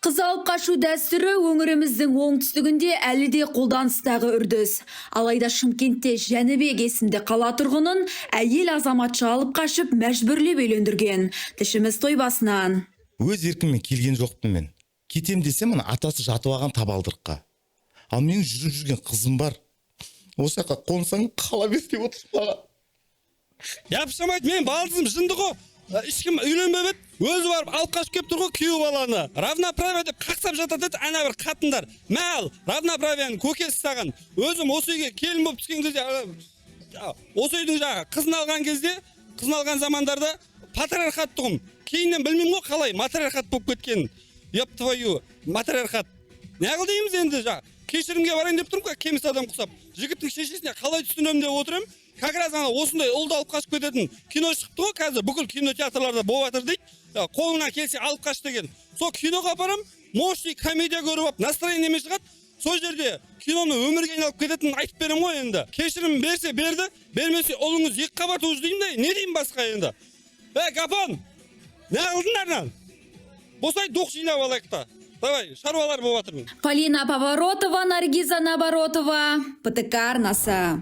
Қыз алып қашу дәстүрі өңіріміздің оңтүстігінде әлі де қолданыстағы үрдіс. Алайда Шымкентте Жәнібек есімді қала тұрғынын әйел азаматша алып қашып мәжбүрлеп үйлендірген. Тілшіміз Тойбасынан. Өз еркіммен келген жоқпын мен. Кетем десем, атасы жатып алған табалдырыққа. Ал менің жүріп жүрген қызым бар. Осы жаққа қонсаң қала бер деп отырып маған. Япшамайды, мен балдызым жынды ғой. Ешкім үйленбеп еді. Өзі барып алып қашып келіп тұр ғой күйеу баланы. Равноправие деп қақсап жатады еді ана бір қатындар. Мәл, равноправияның көкесі саған. Өзім осы үйге келін болып түскен кезде, осы үйдің жағы қызын алған кезде, қызын алған замандарда патриархат тұғым. Кейіннен білмеймін ғой қалай матриархат болып кеткенін. Еп твою, матриархат. Не қыл дейміз енді жағы. Кешірімге барайын деп тұрмын, кеміс адам құсап. Жігіттің шешесіне қалай түсінемін деп отырмын. Как раз осындай ұлды алып қашып кететін кино шықты ғой, қазір бүкіл кинотеатрларда болып жатыр дейді. Қолынан келсе алып қаш деген. Сол киноға апарам, мощный комедия көріп алып, настроениемен шығады. Сол жерде киноны өмірге айналып кететінін айтып берем ғой енді. Кешірім берсе берді, бермесе ұлыңыз екі қабат уж деймін де, не деймін басқа енді. Гапон, не қылдыңдар? Босай доқ жинап алайық та. Давай, шаруалар болып жатырмын. Полина Поворотова, Наргиза Наборотова, ПТК арнасы.